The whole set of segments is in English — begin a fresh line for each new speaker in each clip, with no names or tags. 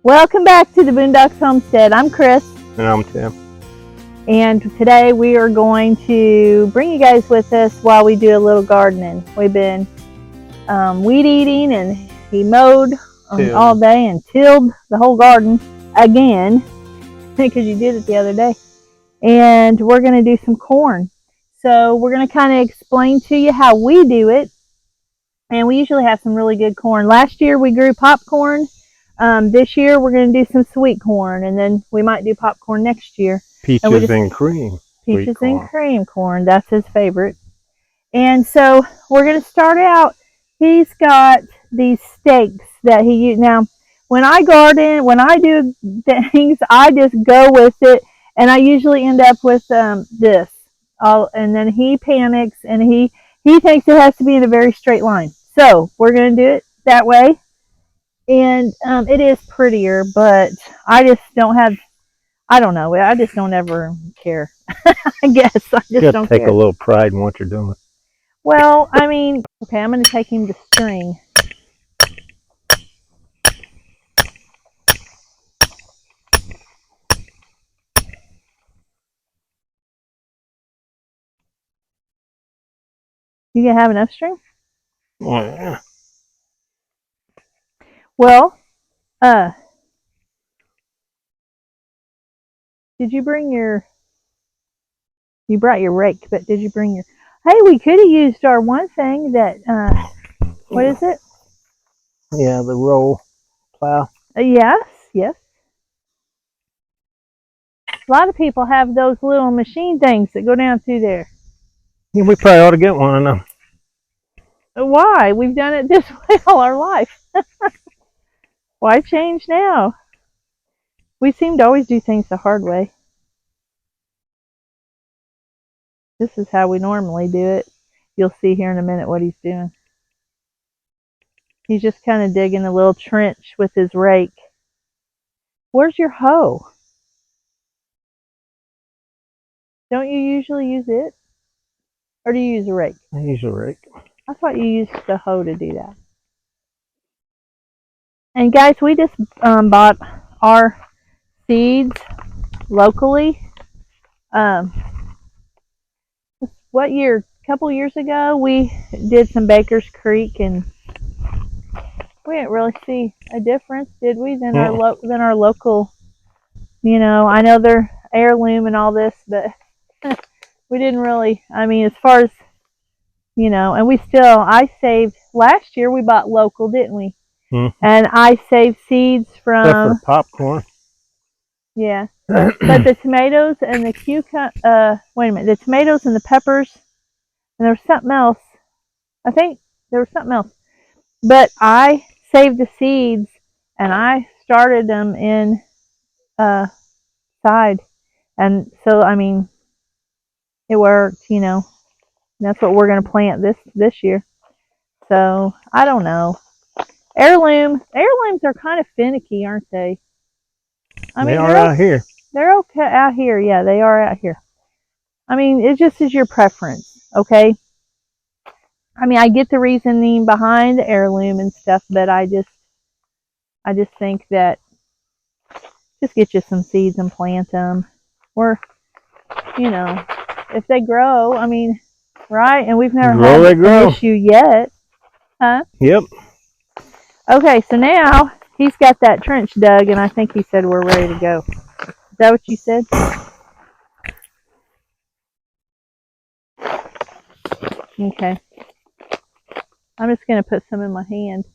Welcome back to the Boondocks Homestead. I'm Chris.
And I'm Tim.
And today we are going to bring you guys with us while we do a little gardening. We've been weed eating, and he mowed all day and tilled the whole garden again because you did it the other day. And we're going to do some corn. So we're going to kind of explain to you how we do it. And we usually have some really good corn. Last year we grew popcorn. This year we're going to do some sweet corn, and then we might do popcorn next year.
Peaches and cream.
Peaches and cream corn. That's his favorite. And so we're going to start out. He's got these stakes that he used. Now, when I garden, when I do things, I just go with it, and I usually end up with this. And then he panics, and he thinks it has to be in a very straight line. So we're going to do it that way. And it is prettier, but I just don't have, I don't know, I just don't ever care. I guess I just don't care.
Take a little pride in what you're doing.
Well, I mean, okay, I'm going to take him to string. You gonna have enough string?
Oh, yeah.
Well, did you bring your, you brought your rake, but did you bring your, hey, we could have used our one thing that, what is it?
Yeah, the roll plow.
Yes. A lot of people have those little machine things that go down through there.
Yeah, we probably ought to get one of them.
Why? We've done it this way all our life. Why change now? We seem to always do things the hard way. This is how we normally do it. You'll see here in a minute what he's doing. He's just kind of digging a little trench with his rake. Where's your hoe? Don't you usually use it? Or do you use a rake?
I use a rake.
I thought you used the hoe to do that. And guys, we just bought our seeds locally. What year? A couple years ago, we did some Baker's Creek, and we didn't really see a difference, did we? Than our local. You know, I know they're heirloom and all this, but we didn't really. I mean, as far as you know, and I saved last year. We bought local, didn't we? And I saved seeds from.
Except for popcorn.
Yeah, but the tomatoes and the wait a minute, the tomatoes and the peppers, and there was something else. I think there was something else. But I saved the seeds, and I started them in side. And so, I mean, it worked, you know. That's what we're going to plant this year. So, I don't know. Heirlooms are kind of finicky, aren't they?
I mean, they are out here.
They're okay out here. Yeah, they are out here. I mean, it just is your preference, okay? I mean, I get the reasoning behind the heirloom and stuff, but I just think that just get you some seeds and plant them. Or, you know, if they grow, I mean, right? And we've never had an issue yet. Huh?
Yep.
Okay, so now he's got that trench dug, and I think he said we're ready to go. Is that what you said? Okay. I'm just going to put some in my hand.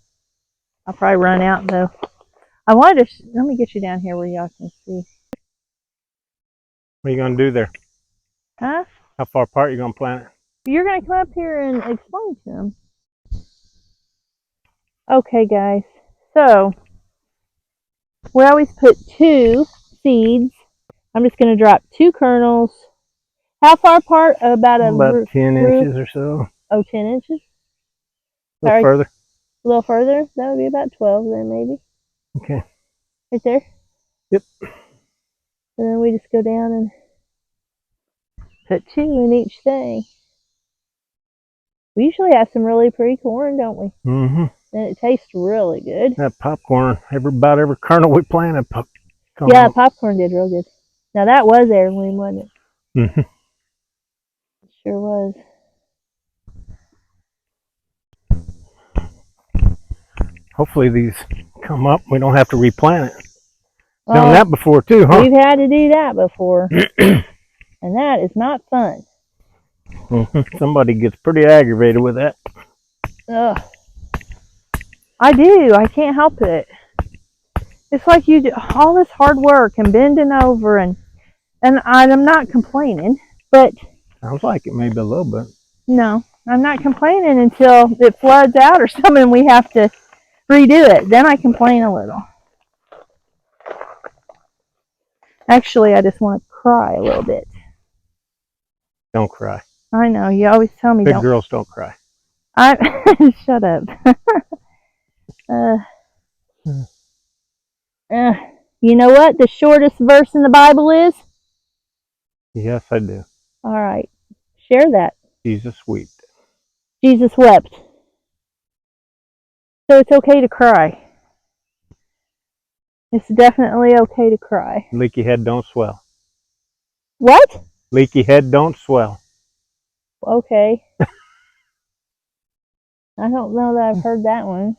I'll probably run out, though. I wanted to, let me get you down here where y'all can see.
What are you going to do there?
Huh?
How far apart are you going to plant it?
You're going to come up here and explain to them. Okay, guys. So, we always put 2 seeds. I'm just going to drop 2 kernels. How far apart? About
10 inches or so.
Oh, 10 inches?
A little further.
A little further? That would be about 12 then, maybe.
Okay.
Right there?
Yep.
And then we just go down and put 2 in each thing. We usually have some really pretty corn, don't we?
Mm-hmm.
And it tastes really good.
That popcorn, about every kernel we planted.
Yeah, popcorn did real good. Now that was heirloom, wasn't it?
Mm-hmm.
It sure was.
Hopefully these come up. We don't have to replant it. Done that before too, huh?
We've had to do that before. And that is not fun.
Mm-hmm. Somebody gets pretty aggravated with that.
Ugh. I do. I can't help it. It's like you do all this hard work and bending over, and I'm not complaining, but
Sounds like it, maybe a little bit.
no, I'm not complaining until it floods out or something and we have to redo it. Then I complain a little. Actually, I just want to cry a little bit.
Don't cry.
I know, you always tell me
Big girls don't cry.
Shut up. You know what the shortest verse in the Bible is?
Yes, I do.
All right, share that.
Jesus wept.
Jesus wept. So it's okay to cry. It's definitely okay to cry.
Leaky head don't swell.
What?
Leaky head don't swell.
Okay. I don't know that I've heard that one.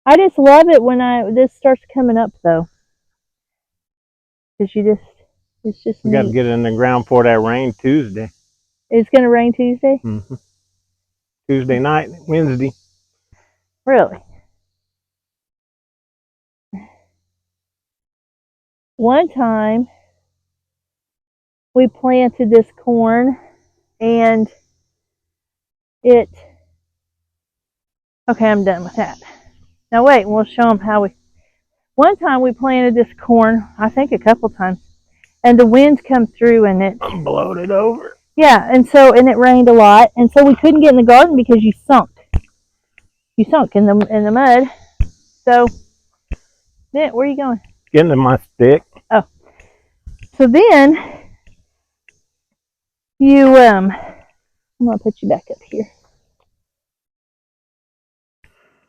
I just love it when this starts coming up though. Cause it's just
We got to get it in the ground for that rain Tuesday.
It's gonna rain Tuesday?
Mm-hmm. Tuesday night, Wednesday.
Really? One time we planted this corn and okay, I'm done with that. Now wait, we'll show them how one time we planted this corn, I think a couple times, and the winds come through and it
blowed it over.
Yeah, and it rained a lot, and so we couldn't get in the garden because you sunk. You sunk in the mud. So then, where are you going?
Getting to my stick.
Oh. So then I'm gonna put you back up here.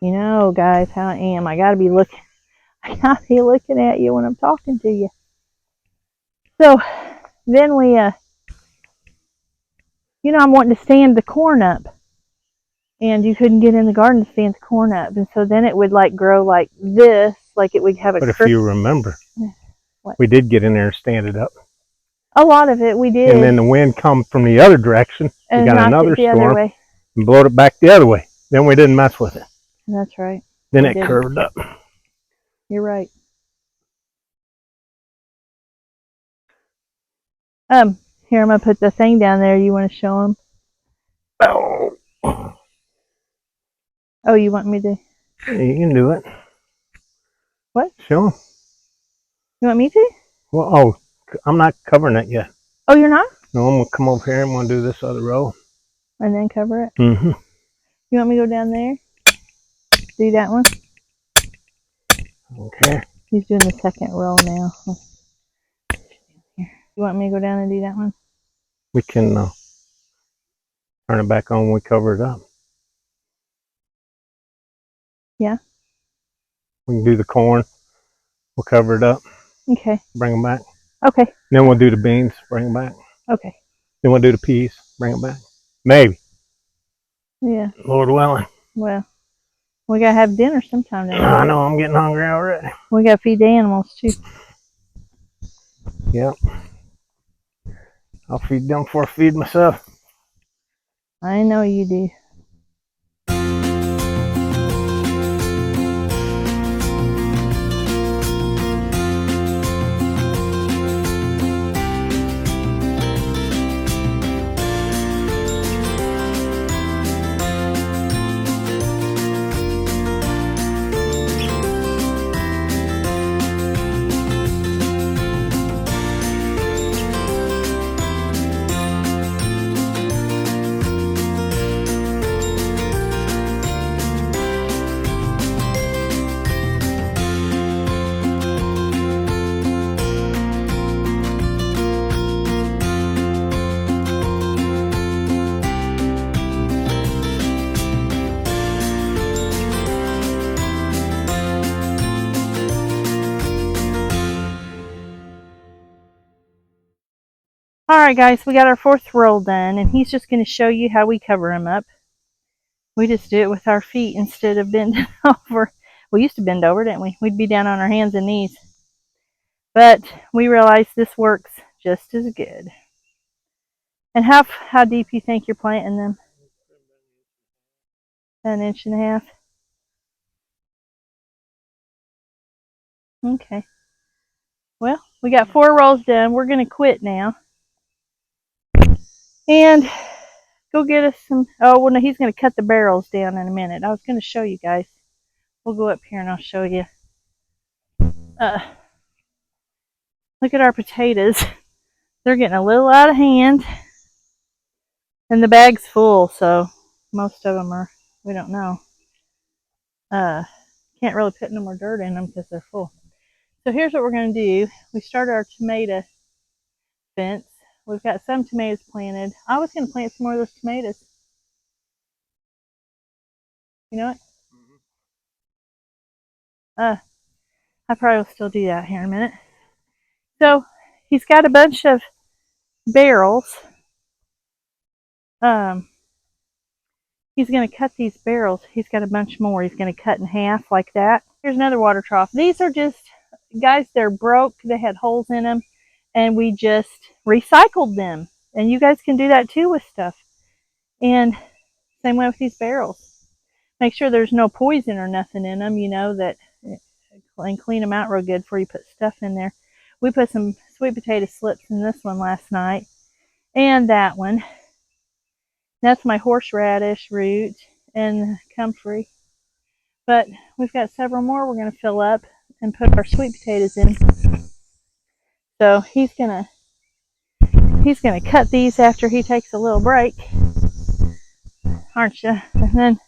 You know, guys, how I am. I gotta be looking at you when I'm talking to you. So then I'm wanting to stand the corn up. And you couldn't get in the garden to stand the corn up. And so then it would like grow like this, like it would have a
But if you remember, we did get in there and stand it up.
A lot of it we did.
And then the wind come from the other direction.
And
we got another storm and blowed it back the other way. Then we didn't mess with it.
That's right.
Then it curved up.
You're right. Here, I'm going to put the thing down there. You want to show them? Oh, you want me to?
Yeah, you can do it.
What?
Show them.
You want me to?
Well, I'm not covering it yet.
Oh, you're not?
No, I'm going to come over here and I'm going to do this other row.
And then cover it?
Mm-hmm.
You want me to go down there? Do that one?
Okay.
He's doing the second row now. You want me to go down and do that one?
We can turn it back on when we cover it up.
Yeah.
We can do the corn. We'll cover it up.
Okay.
Bring them back.
Okay.
Then we'll do the beans. Bring them back.
Okay.
Then we'll do the peas. Bring them back. Maybe.
Yeah.
Lord willing.
Well, we gotta have dinner sometime now.
I know. I'm getting hungry already.
We gotta feed the animals too.
Yep. I'll feed them before I feed myself.
I know you do. Alright guys, we got our 4th roll done, and he's just going to show you how we cover him up. We just do it with our feet instead of bending over. We used to bend over, didn't we? We'd be down on our hands and knees. But we realized this works just as good. And how deep you think you're planting them? 1.5 inches. Okay. Well, we got 4 rolls done. We're going to quit now. And go get us some, oh, well, no, he's going to cut the barrels down in a minute. I was going to show you guys. We'll go up here and I'll show you. Look at our potatoes. They're getting a little out of hand. And the bag's full, so most of them are, we don't know. Can't really put no more dirt in them because they're full. So here's what we're going to do. We started our tomato fence. We've got some tomatoes planted. I was going to plant some more of those tomatoes. You know what? I probably will still do that here in a minute. So he's got a bunch of barrels. He's going to cut these barrels. He's got a bunch more. He's going to cut in half like that. Here's another water trough. These are just, guys, they're broke. They had holes in them, and we just recycled them. And you guys can do that too with stuff. And same way with these barrels. Make sure there's no poison or nothing in them, you know, that, and clean them out real good before you put stuff in there. We put some sweet potato slips in this one last night, and that one. That's my horseradish root and comfrey. But we've got several more we're going to fill up and put our sweet potatoes in. So he's gonna cut these after he takes a little break, aren't you? And then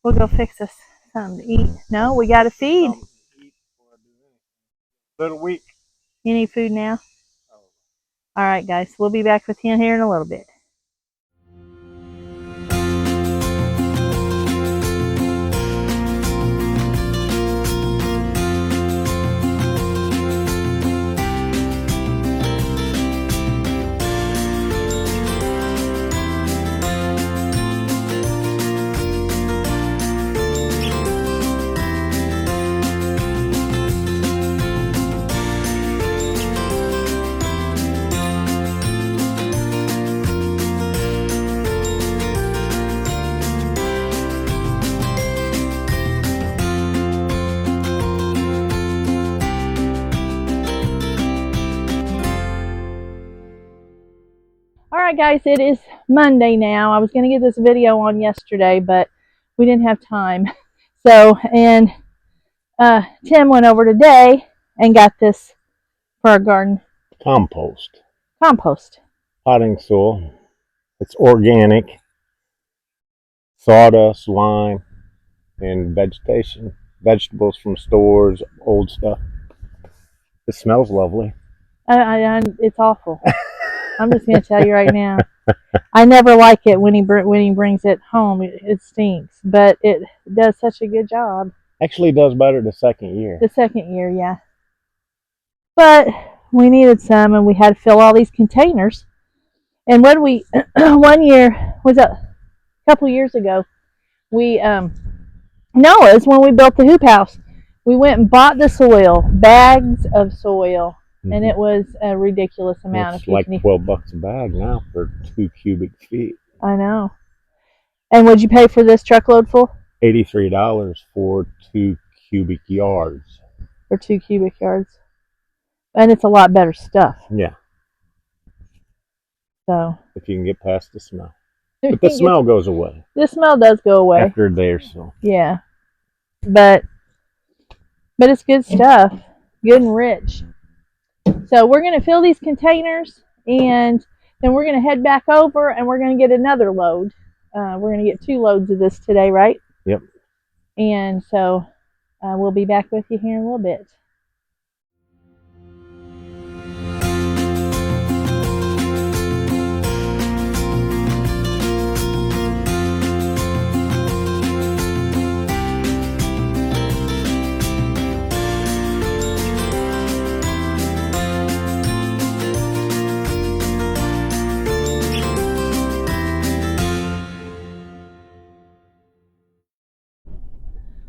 we'll go fix us something to eat. No, we got to feed.
Little week.
You need food now? All right, guys. We'll be back with you here in a little bit. Alright guys, it is Monday now. I was going to get this video on yesterday, but we didn't have time. So, and Tim went over today and got this for our garden.
Compost.
Potting
soil. It's organic. Sawdust, lime, and vegetation. Vegetables from stores, old stuff. It smells lovely.
It's awful. I'm just going to tell you right now. I never like it when he brings it home. It stinks, but it does such a good job.
Actually, does better the second year.
The second year, yeah. But we needed some, and we had to fill all these containers. And when we, one year, was a couple years ago, we, no, it was when we built the hoop house. We went and bought the soil, bags of soil. And it was a ridiculous amount.
It's like $12 a bag now for 2 cubic feet.
I know. And what'd you pay for this truckload full?
$83 for 2 cubic yards.
For 2 cubic yards. And it's a lot better stuff.
Yeah.
So.
If you can get past the smell. But the smell goes away.
The smell does go away.
After a day or so.
Yeah. But it's good stuff. Good and rich. So we're going to fill these containers, and then we're going to head back over, and we're going to get another load. We're going to get 2 loads of this today, right?
Yep.
And so we'll be back with you here in a little bit.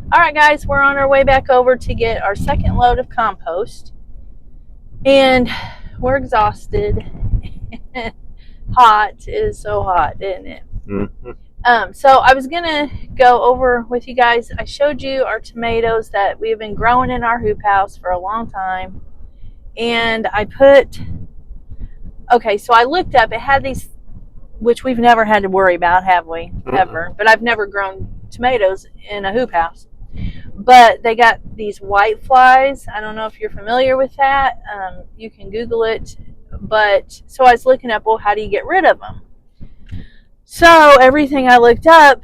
All right, guys, we're on our way back over to get our second load of compost. And we're exhausted. Hot. It is so hot, isn't it?
Mm-hmm.
So I was going to go over with you guys. I showed you our tomatoes that we have been growing in our hoop house for a long time. And I put, okay, so I looked up, it had these, which we've never had to worry about, have we? Ever. But I've never grown tomatoes in a hoop house. But they got these white flies. I don't know if you're familiar with that. You can Google it. But so I was looking up, well, how do you get rid of them? So everything I looked up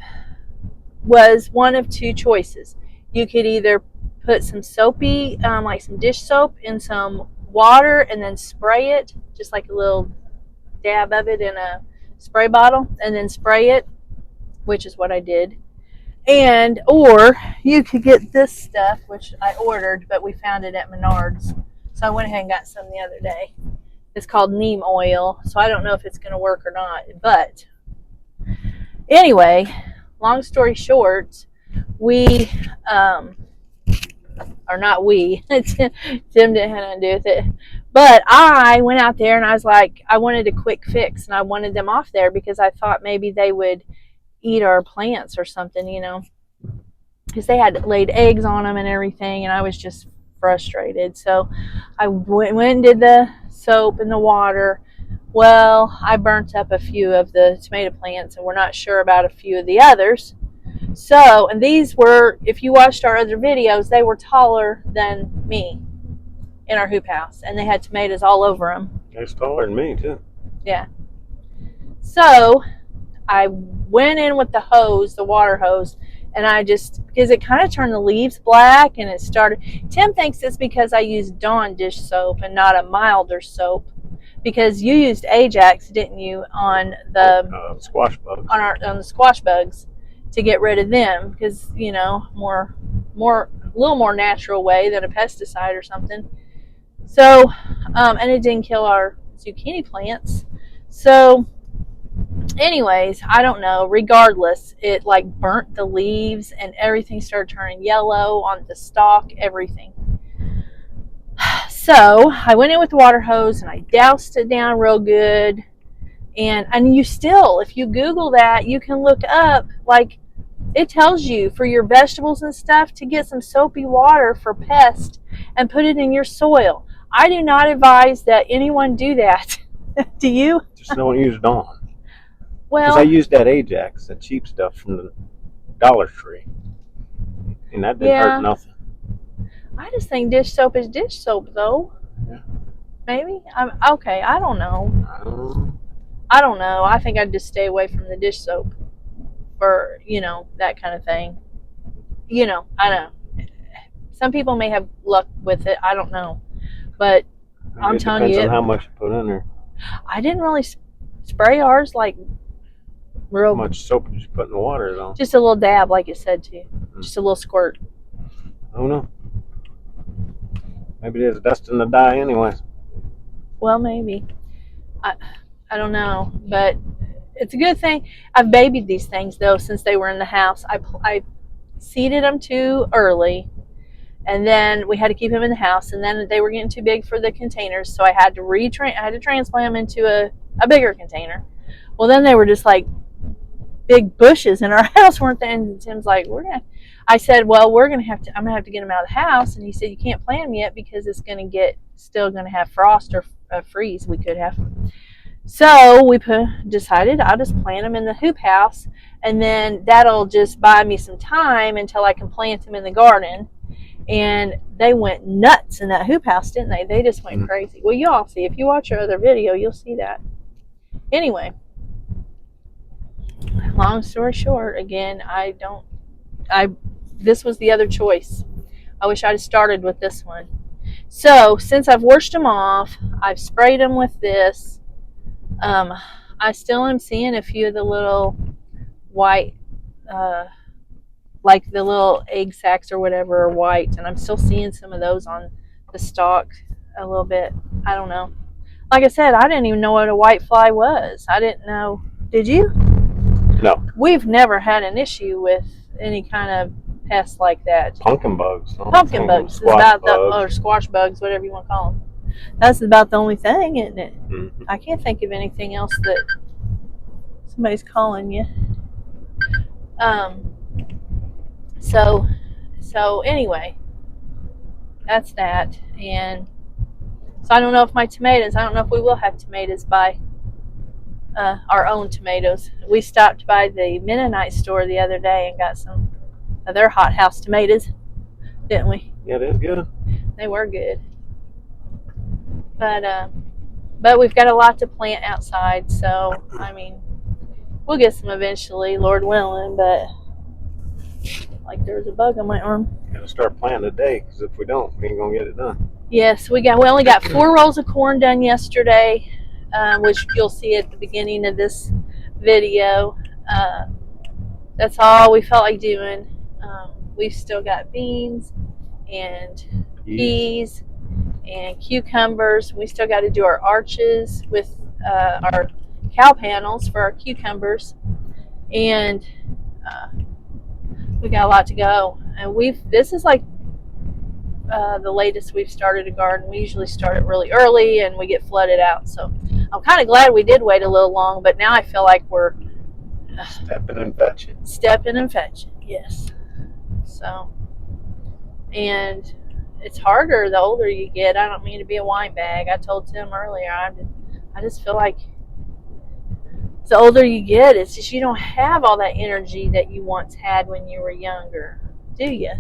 was one of two choices. You could either put some soapy, like some dish soap, in some water and then spray it, just like a little dab of it in a spray bottle, and then spray it, which is what I did. And or you could get this stuff, which I ordered, but we found it at Menards, so I went ahead and got some the other day. It's called neem oil, so I don't know if it's going to work or not. But anyway, long story short, we or not we, Tim didn't have nothing to do with it, but I went out there and I was like, I wanted a quick fix, and I wanted them off there because I thought maybe they would eat our plants or something, you know, because they had laid eggs on them and everything, and I was just frustrated. So I went and did the soap and the water. Well, I burnt up a few of the tomato plants, and we're not sure about a few of the others. So, and these were, if you watched our other videos, they were taller than me in our hoop house, and they had tomatoes all over them.
They're taller than me, too.
Yeah. So I went in with the hose, the water hose, and I just, because it kind of turned the leaves black, and it started, Tim thinks it's because I used Dawn dish soap and not a milder soap, because you used Ajax, didn't you, on the
squash bugs,
on the squash bugs, to get rid of them, because, you know, a little more natural way than a pesticide or something. So and it didn't kill our zucchini plants. So anyways, I don't know, regardless, it like burnt the leaves and everything started turning yellow on the stalk, everything. So I went in with the water hose and I doused it down real good. And you still, if you Google that, you can look up, like, it tells you for your vegetables and stuff to get some soapy water for pests and put it in your soil. I do not advise that anyone do that. Do you?
Just don't use Dawn.
Well,
because I used that Ajax, that cheap stuff from the Dollar Tree, and that didn't hurt nothing.
I just think dish soap is dish soap, though.
Yeah.
Maybe. Okay, I don't know. I don't know. I think I'd just stay away from the dish soap for, you know, that kind of thing. You know, I know. Some people may have luck with it. I don't know. But I'm telling you.
It depends on how much you put in there.
I didn't really spray ours like real.
How much soap did you put in the water, though?
Just a little dab, like it said to you. Just a little squirt.
I don't know. Maybe there's dust in the dye anyway.
Well, maybe. I don't know, but it's a good thing. I've babied these things, though, since they were in the house. I seeded them too early, and then we had to keep them in the house, and then they were getting too big for the containers, so I had to transplant them into a bigger container. Well, then they were just like big bushes in our house, weren't they? And Tim's like, I said, well, I'm gonna have to get them out of the house, and he said, you can't plant them yet because it's still gonna have frost or freeze. We could have. So we decided I'll just plant them in the hoop house, and then that'll just buy me some time until I can plant them in the garden. And they went nuts in that hoop house, didn't they? They just went crazy. Well, you all see. If you watch our other video, you'll see that. Anyway, long story short, again, this was the other choice. I wish I'd have started with this one. So since I've washed them off, I've sprayed them with this. I still am seeing a few of the little white, like the little egg sacs or whatever are white, and I'm still seeing some of those on the stalk a little bit. I don't know. Like I said, I didn't even know what a white fly was. I didn't know. Did you?
No.
We've never had an issue with any kind of pests like that.
Pumpkin bugs.
Pumpkin bugs is about or squash bugs, whatever you want to call them. That's about the only thing, isn't it?
Mm-hmm.
I can't think of anything else that somebody's calling you. So anyway, that's that. And so I don't know if I don't know if we will have tomatoes by our own tomatoes. We stopped by the Mennonite store the other day and got some of their hothouse tomatoes, didn't we?
Yeah, that's good.
They were good. But we've got a lot to plant outside, so I mean, we'll get some eventually, Lord willing. But like, there's a bug on my arm.
Gotta start planting today, because if we don't, we ain't gonna get it done.
Yes, we only got 4 rolls of corn done yesterday, which you'll see at the beginning of this video. That's all we felt like doing. We've still got beans and peas and cucumbers. We still got to do our arches with our cow panels for our cucumbers, and we got a lot to go. And this is like the latest we've started a garden. We usually start it really early and we get flooded out, so I'm kind of glad we did wait a little long, but now I feel like we're
stepping and fetching.
Yes. So, and it's harder the older you get. I don't mean to be a wine bag. I told Tim earlier, I just feel like the older you get, it's just you don't have all that energy that you once had when you were younger, do you?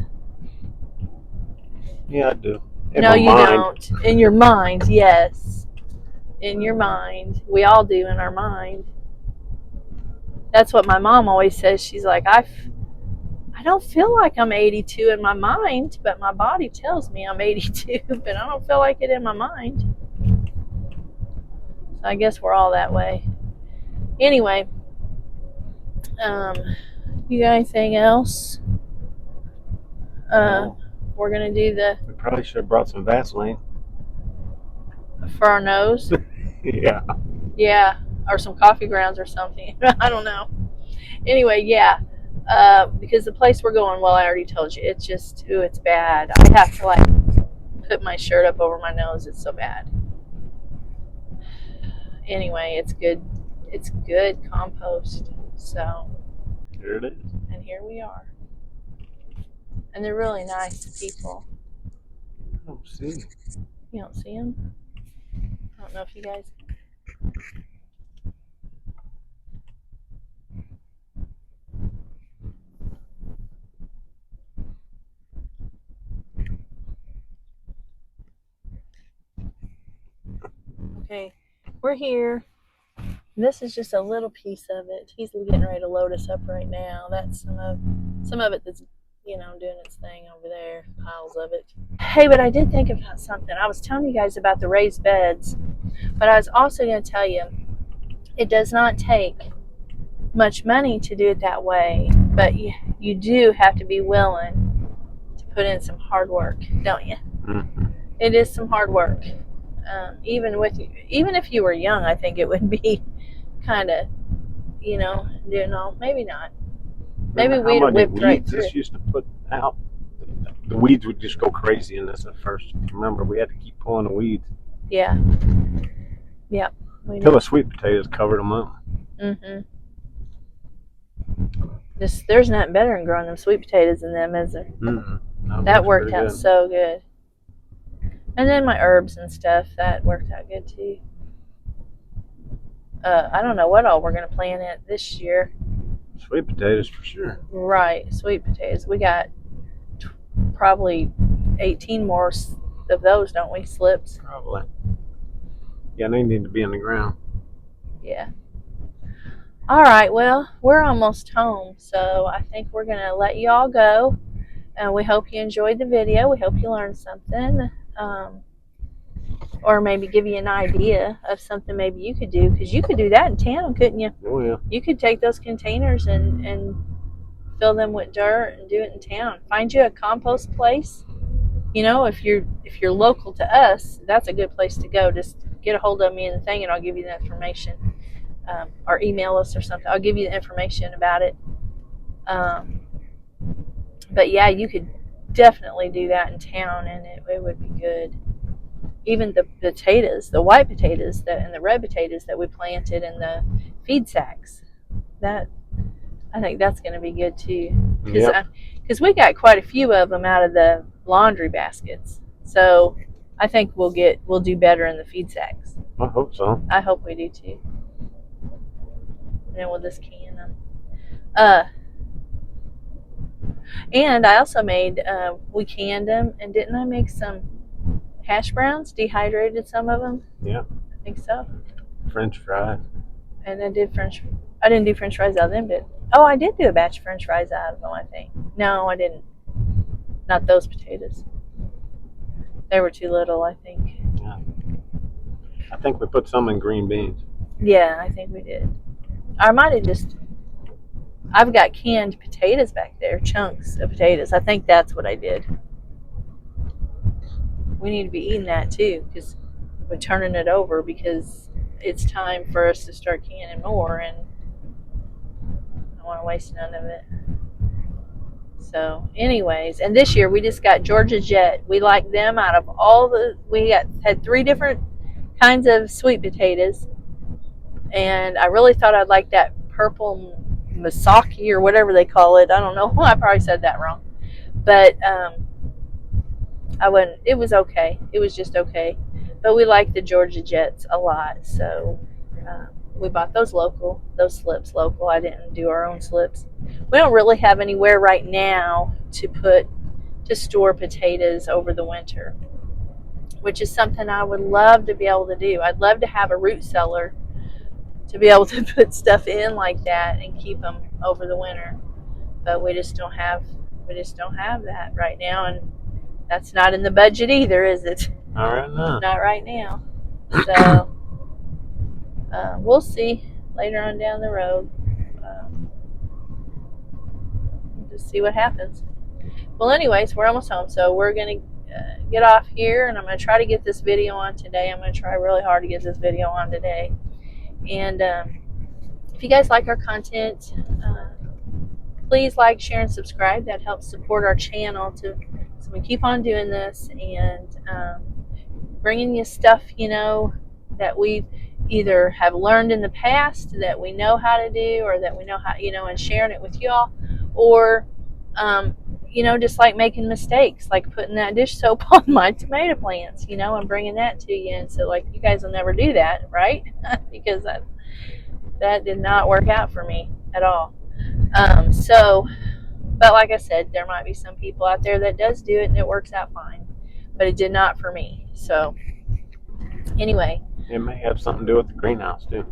Yeah, I do.
No, you don't. In your mind, yes. In your mind. We all do in our mind. That's what my mom always says. She's like, I don't feel like I'm 82 in my mind, but my body tells me I'm 82, but I don't feel like it in my mind. So I guess we're all that way. Anyway, you got anything else?
No.
We're going to do
We probably should have brought some Vaseline.
For our nose?
Yeah.
Yeah, or some coffee grounds or something. I don't know. Anyway, yeah. Because the place we're going, well, I already told you, it's just, it's bad. I have to like put my shirt up over my nose. It's so bad. Anyway, it's good. It's good compost. So
Here it is.
And here we are. And they're really nice people.
I don't see them.
You don't see them? I don't know if you guys. Okay, we're here. This is just a little piece of it. He's getting ready to load us up right now. That's some of it that's, doing its thing over there. Piles of it. Hey, but I did think about something. I was telling you guys about the raised beds, but I was also going to tell you it does not take much money to do it that way, but you do have to be willing to put in some hard work, don't you?
Mm-hmm.
It is some hard work. Even if you were young, I think it would be kind of, maybe not. Maybe we'd have whipped right through.
This used to put out. The weeds would just go crazy in this at first. Remember, we had to keep pulling the weeds.
Yeah. Yep.
Until the sweet potatoes covered them up.
Mm-hmm. There's nothing better than growing them sweet potatoes than them, is there?
Mm-hmm.
That worked out so good. And then my herbs and stuff, that worked out good too. I don't know what all we're going to plant it this year.
Sweet potatoes for sure.
Right, sweet potatoes. We got probably 18 more of those, don't we? Slips.
Probably. Yeah, they need to be in the ground.
Yeah. All right, well, we're almost home, so I think we're going to let you all go. And we hope you enjoyed the video. We hope you learned something. Or maybe give you an idea of something maybe you could do, because you could do that in town, couldn't you?
Oh yeah.
You could take those containers and fill them with dirt and do it in town. Find you a compost place. If you're local to us, that's a good place to go. Just get a hold of me and the thing, and I'll give you the information. Or email us or something. I'll give you the information about it. But yeah, you could definitely do that in town, and it would be good. Even the potatoes, the white potatoes and the red potatoes that we planted in the feed sacks, that I think that's going to be good too. Because we got quite a few of them out of the laundry baskets, so I think we'll do better in the feed sacks.
I hope so.
I hope we do too. And then we'll just can them. And I also made we canned them, and didn't I make some hash browns? Dehydrated some of them.
Yeah.
I think so.
French fries.
And I didn't do French fries out of them, but I did do a batch of French fries out of them. I think. No, I didn't. Not those potatoes. They were too little, I think.
Yeah. I think we put some in green beans.
Yeah, I think we did. I might have just. I've got canned potatoes back there, chunks of potatoes. I think that's what I did. We need to be eating that too, because we're turning it over because it's time for us to start canning more, and I don't want to waste none of it. So, anyways, and this year we just got Georgia Jet. We like them out of all had 3 different kinds of sweet potatoes, and I really thought I'd like that purple Masaki or whatever they call it. I don't know. I probably said that wrong, but I wouldn't. It was okay. It was just okay, but we like the Georgia Jets a lot, so we bought those slips local. I didn't do our own slips. We don't really have anywhere right now to store potatoes over the winter, which is something I would love to be able to do. I'd love to have a root cellar to be able to put stuff in like that and keep them over the winter, but we just don't have that right now, and that's not in the budget either, is it?
Not right now.
Not right now. So we'll see later on down the road. Just see what happens. Well, anyways, we're almost home, so we're going to get off here, and I'm going to try to get this video on today. I'm going to try really hard to get this video on today. And if you guys like our content, please like, share, and subscribe. That helps support our channel so we keep on doing this and bringing you stuff, that we either have learned in the past that we know how to do, or that we know how, and sharing it with y'all, or just like making mistakes, like putting that dish soap on my tomato plants, and bringing that to you. And so, like, you guys will never do that, right? Because that did not work out for me at all. But like I said, there might be some people out there that does do it and it works out fine, but it did not for me. So anyway,
it may have something to do with the greenhouse too.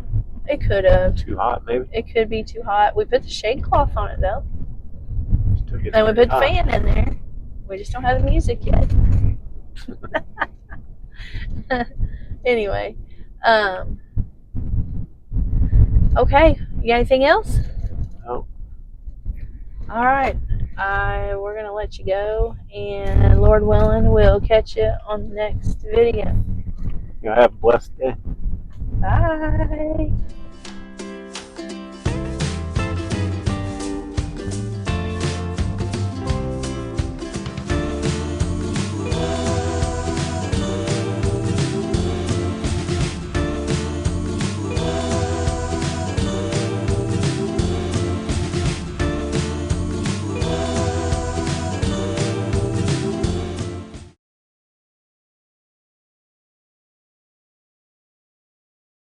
It could have.
Too hot, maybe.
It could be too hot. We put the shade cloth on it though, and we put the fan in there. We just don't have the music yet. Anyway, okay. You got anything else?
No.
All right. We're going to let you go, and Lord willing, we'll catch you on the next video.
You have a blessed day.
Bye.